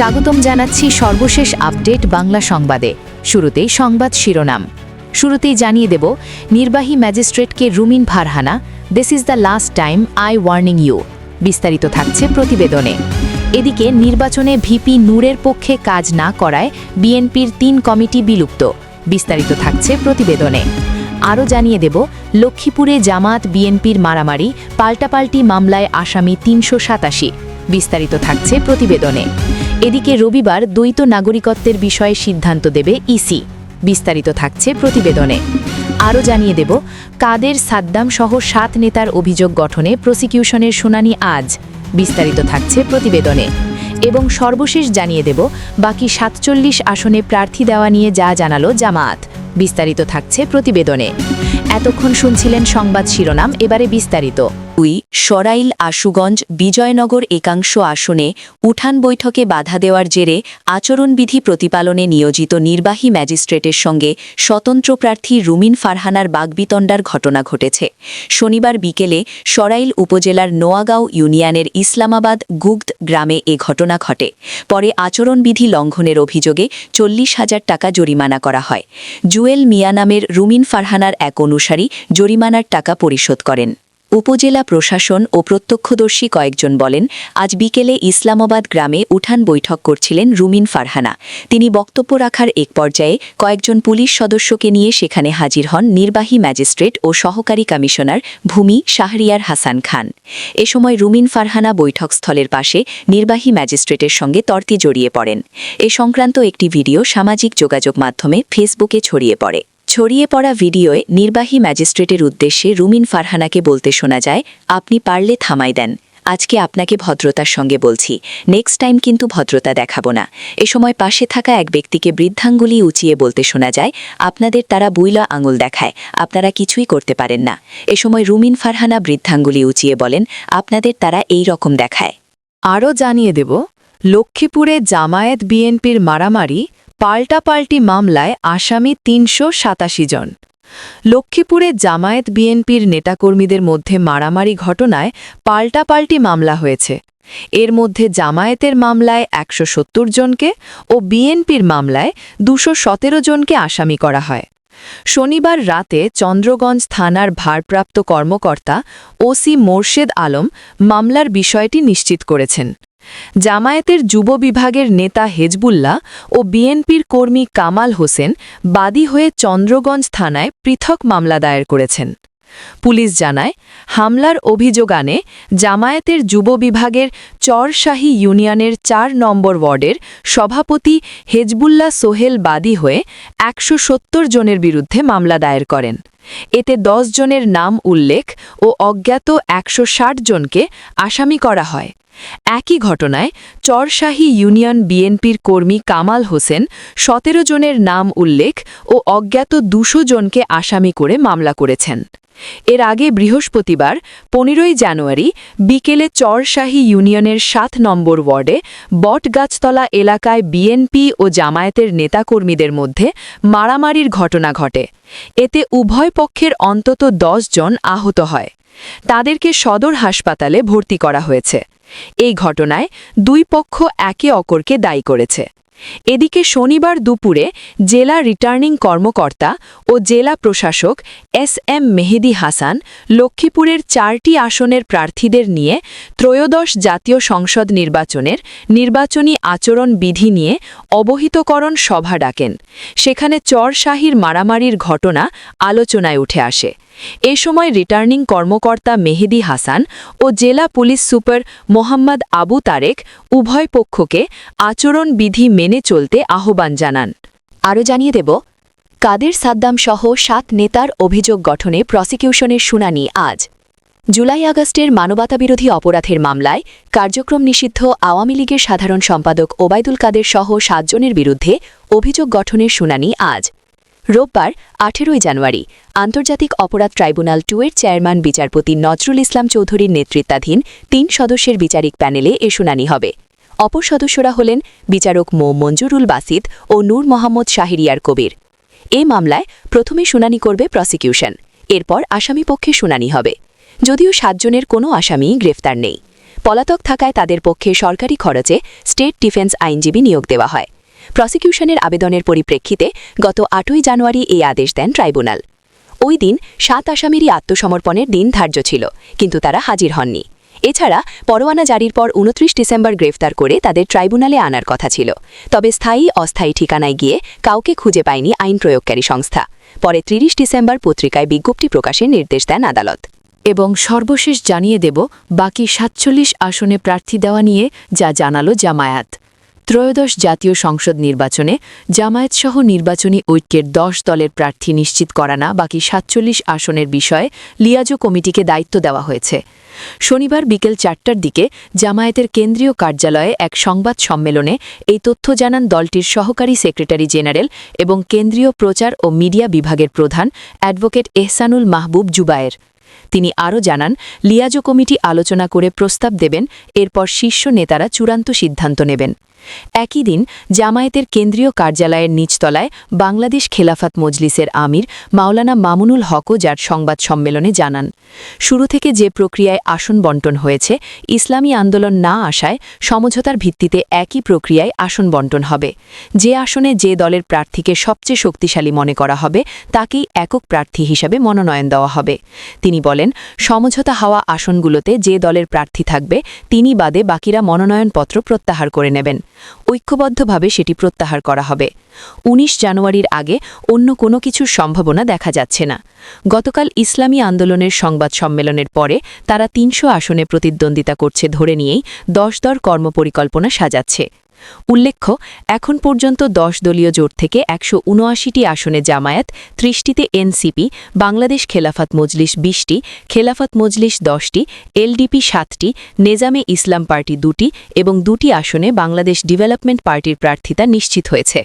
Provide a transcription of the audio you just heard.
স্বাগতম জানাচ্ছি সর্বশেষ আপডেট বাংলা সংবাদে। শুরুতেই সংবাদ শিরোনাম। শুরুতেই জানিয়ে দেব, নির্বাহী ম্যাজিস্ট্রেটকে Rumin Farhana, this is the last time I warning you. বিস্তারিত থাকছে প্রতিবেদনে। এদিকে নির্বাচনে ভিপি নূরের পক্ষে কাজ না করায় বিএনপির ৩ কমিটি বিলুপ্ত। বিস্তারিত থাকছে প্রতিবেদনে। আরও জানিয়ে দেব, লক্ষ্মীপুরে জামাত বিএনপির মারামারি, পাল্টাপাল্টি মামলায় আসামি ৩৮৭। বিস্তারিত থাকছে প্রতিবেদনে। এদিকে রবিবার দ্বৈত নাগরিকত্বের বিষয়ে সিদ্ধান্ত দেবে ইসি। বিস্তারিত থাকছে প্রতিবেদনে। আরও জানিয়ে দেব, কাদের সাদ্দাম সহ ৭ নেতার অভিযোগ গঠনে প্রসিকিউশনের শুনানি আজ। বিস্তারিত থাকছে প্রতিবেদনে। এবং সর্বশেষ জানিয়ে দেব, বাকি ৪৭ আসনে প্রার্থী দেওয়া নিয়ে যা জানালো জামাত। বিস্তারিত থাকছে প্রতিবেদনে। এতক্ষণ শুনছিলেন সংবাদ শিরোনাম, এবারে বিস্তারিত। সরাইল আশুগঞ্জ বিজয়নগর একাংশ আসনে উঠান বৈঠকে বাধা দেওয়ার জেরে আচরণবিধি প্রতিপালনে নিয়োজিত নির্বাহী ম্যাজিস্ট্রেটের সঙ্গে স্বতন্ত্র প্রার্থী রুমিন ফারহানার বাগবিতণ্ডার ঘটনা ঘটেছে। শনিবার বিকেলে সরাইল উপজেলার নোয়াগাঁও ইউনিয়নের ইসলামাবাদ গুগদ গ্রামে এ ঘটনা ঘটে। পরে আচরণবিধি লঙ্ঘনের অভিযোগে ৪০,০০০ টাকা জরিমানা করা হয়। জুয়েল মিয়া নামের রুমিন ফারহানার এক অনুসারী জরিমানার টাকা পরিশোধ করেন। উপজেলা প্রশাসন ও প্রত্যক্ষদর্শী কয়েকজন বলেন, আজ বিকেলে ইসলামাবাদ গ্রামে উঠান বৈঠক করছিলেন রুমিন ফারহানা। তিনি বক্তব্য রাখার এক পর্যায়ে কয়েকজন পুলিশ সদস্যকে নিয়ে সেখানে হাজির হন নির্বাহী ম্যাজিস্ট্রেট ও সহকারী কমিশনার ভূমি শাহরিয়ার হাসান খান। এ সময় রুমিন ফারহানা বৈঠকস্থলের পাশে নির্বাহী ম্যাজিস্ট্রেটের সঙ্গে তর্কে জড়িয়ে পড়েন। এ সংক্রান্ত একটি ভিডিও সামাজিক যোগাযোগ মাধ্যমে ফেসবুকে ছড়িয়ে পড়া ভিডিওয় নির্বাহী ম্যাজিস্ট্রেটের উদ্দেশ্যে রুমিন ফারহানাকে বলতে শোনা যায়, আপনি পারলে থামাই দেন, আজকে আপনাকে ভদ্রতার সঙ্গে বলছি, নেক্সট টাইম কিন্তু ভদ্রতা দেখাবো না। এ সময় পাশে থাকা এক ব্যক্তিকে বৃদ্ধাঙ্গুলি উঁচিয়ে বলতে শোনা যায়, আপনাদের তারা বুইলা আঙুল দেখায়, আপনারা কিছুই করতে পারেন না। এ সময় রুমিন ফারহানা বৃদ্ধাঙ্গুলি উঁচিয়ে বলেন, আপনাদের তারা এই রকম দেখায়। আরও জানিয়ে দেব, লক্ষ্মীপুরে জামায়াত বিএনপির মারামারি, পাল্টাপাল্টি মামলায় আসামি ৩৮৭ জন। লক্ষ্মীপুরে জামায়াত বিএনপির নেতাকর্মীদের মধ্যে মারামারি ঘটনায় পাল্টাপাল্টি মামলা হয়েছে। এর মধ্যে জামায়াতের মামলায় ১৭০ জনকে ও বিএনপির মামলায় ২১৭ জনকে আসামি করা হয়। শনিবার রাতে চন্দ্রগঞ্জ থানার ভারপ্রাপ্ত কর্মকর্তা ওসি মোর্শেদ আলম মামলার বিষয়টি নিশ্চিত করেছেন। জামায়াতের যুব বিভাগের নেতা হেজবুল্লাহ ও বিএনপির কর্মী কামাল হোসেন বাদী হয়ে চন্দ্রগঞ্জ থানায় পৃথক মামলা দায়ের করেছেন। পুলিশ জানায়, হামলার অভিযোগ আনে জামায়াতের যুব বিভাগের চরশাহী ইউনিয়নের ৪ নম্বর ওয়ার্ডের সভাপতি হেজবুল্লাহ সোহেল বাদী হয়ে ১৭০ জনের বিরুদ্ধে মামলা দায়ের করেন। এতে ১০ জনের নাম উল্লেখ ও অজ্ঞাত ১৬০ জনকে আসামি করা হয়। একই ঘটনায় চরশাহী ইউনিয়ন বিএনপির কর্মী কামাল হোসেন ১৭ জনের নাম উল্লেখ ও অজ্ঞাত ২০০ জনকে আসামি করে মামলা করেছেন। এর আগে বৃহস্পতিবার ১৫ জানুয়ারি বিকেলে চরশাহী ইউনিয়নের ৭ নম্বর ওয়ার্ডে বটগাছতলা এলাকায় বিএনপি ও জামায়াতের নেতাকর্মীদের মধ্যে মারামারির ঘটনা ঘটে। এতে উভয় পক্ষের অন্তত ১০ জন আহত হয়। তাদেরকে সদর হাসপাতালে ভর্তি করা হয়েছে। এই ঘটনায় দুই পক্ষ একে অপরকে দায়ী করেছে। এদিকে শনিবার দুপুরে জেলা রিটার্নিং কর্মকর্তা ও জেলা প্রশাসক এস.এম. মেহেদী হাসান লক্ষ্মীপুরের ৪টি আসনের প্রার্থীদের নিয়ে ত্রয়োদশ জাতীয় সংসদ নির্বাচনের নির্বাচনী আচরণ বিধি নিয়ে অবহিতকরণ সভা ডাকেন। সেখানে চরশাহীর মারামারির ঘটনা আলোচনায় উঠে আসে। এ সময় রিটার্নিং কর্মকর্তা মেহেদী হাসান ও জেলা পুলিশ সুপার মোহাম্মদ আবু তারেক উভয় পক্ষকে আচরণ বিধি মেনে চলতে আহ্বান জানান। আরও জানিয়ে দেব, কাদের সাদ্দাম সহ ৭ নেতার অভিযোগ গঠনে প্রসিকিউশনের শুনানি আজ। জুলাই আগস্টের মানবতাবিরোধী অপরাধের মামলায় কার্যক্রম নিষিদ্ধ আওয়ামী লীগের সাধারণ সম্পাদক ওবায়দুল কাদের সহ ৭ জনের বিরুদ্ধে অভিযোগ গঠনের শুনানি আজ। রোববার ১৮ জানুয়ারি আন্তর্জাতিক অপরাধ ট্রাইব্যুনাল ২ এর চেয়ারম্যান বিচারপতি নজরুল ইসলাম চৌধুরীর নেতৃত্বাধীন ৩ সদস্যের বিচারিক প্যানেলে এ শুনানি হবে। অপর সদস্যরা হলেন বিচারক মো মঞ্জুরুল বাসিত ও নূর মোহাম্মদ শাহরিয়ার কবির। এ মামলায় প্রথমে শুনানি করবে প্রসিকিউশন, এরপর আসামিপক্ষে শুনানি হবে। যদিও ৭ জনের কোনো আসামি গ্রেফতার নেই। পলাতক থাকায় তাদের পক্ষে সরকারি খরচে স্টেট ডিফেন্স আইনজীবী নিয়োগ দেওয়া হয়। প্রসিকিউশনের আবেদনের পরিপ্রেক্ষিতে গত ৮ই জানুয়ারি এই আদেশ দেন ট্রাইব্যুনাল। ওই দিন ৭ আসামিরই আত্মসমর্পণের দিন ধার্য ছিল, কিন্তু তারা হাজির হননি। এছাড়া পরোয়ানা জারির পর ২৯ ডিসেম্বর গ্রেফতার করে তাদের ট্রাইব্যুনালে আনার কথা ছিল। তবে স্থায়ী অস্থায়ী ঠিকানায় গিয়ে কাউকে খুঁজে পায়নি আইন প্রয়োগকারী সংস্থা। পরে ৩০ ডিসেম্বর পত্রিকায় বিজ্ঞপ্তি প্রকাশের নির্দেশ দেন আদালত। এবং সর্বশেষ জানিয়ে দেব বাকি ৪৭ আসনে প্রার্থী দেওয়া নিয়ে যা জানালো জামায়াত। ত্রয়োদশ জাতীয় সংসদ নির্বাচনে জামায়াতসহ নির্বাচনী ঐক্যের ১০ দলের প্রার্থী নিশ্চিত করা না বাকি ৪৭ আসনের বিষয়ে লিয়াজো কমিটিকে দায়িত্ব দেওয়া হয়েছে। শনিবার বিকেল ৪টার দিকে জামায়াতের কেন্দ্রীয় কার্যালয়ে এক সংবাদ সম্মেলনে এই তথ্য জানান দলটির সহকারী সেক্রেটারি জেনারেল এবং কেন্দ্রীয় প্রচার ও মিডিয়া বিভাগের প্রধান অ্যাডভোকেট এহসানুল মাহবুব জুবায়ের। তিনি আরও জানান, লিয়াজো কমিটি আলোচনা করে প্রস্তাব দেবেন, এরপর শীর্ষ নেতারা চূড়ান্ত সিদ্ধান্ত নেবেন। একই দিন জামায়াতের কেন্দ্রীয় কার্যালয়ের নিচতলায় বাংলাদেশ খেলাফত মজলিসের আমির মাওলানা মামুনুল হকও যার সংবাদ সম্মেলনে জানান, শুরু থেকে যে প্রক্রিয়ায় আসন বণ্টন হয়েছে, ইসলামী আন্দোলন না আসায় সমঝোতার ভিত্তিতে একই প্রক্রিয়ায় আসন বণ্টন হবে। যে আসনে যে দলের প্রার্থীকে সবচেয়ে শক্তিশালী মনে করা হবে তাকেই একক প্রার্থী হিসাবে মনোনয়ন দেওয়া হবে। তিনি বলেন, সমঝোতা হওয়া আসনগুলোতে যে দলের প্রার্থী থাকবে তিনি বাদে বাকিরা মনোনয়নপত্র প্রত্যাহার করে নেবেন। ঐক্যবদ্ধভাবে সেটি প্রত্যাহার করা হবে। ১৯ জানুয়ারির আগে অন্য কোনো কিছুর সম্ভাবনা দেখা যাচ্ছে না। গতকাল ইসলামী আন্দোলনের সংবাদ সম্মেলনের পরে তারা ৩০০ আসনে প্রতিদ্বন্দ্বিতা করছে ধরে নিয়েই ১০ দর কর্মপরিকল্পনা সাজাচ্ছে। উল্লেখ্য, এখন পর্যন্ত ১০ দলীয় জোট থেকে ১৭৯টি আসনে জামায়াত, ৩০টিতে এনসিপি, বাংলাদেশ খেলাফত মজলিস ২০টি, খেলাফত মজলিস ১০টি, এলডিপি ৭টি, নেজামে ইসলাম পার্টি ২টি এবং ২টি আসনে বাংলাদেশ ডেভেলপমেন্ট পার্টির প্রার্থিতা নিশ্চিত হয়েছে।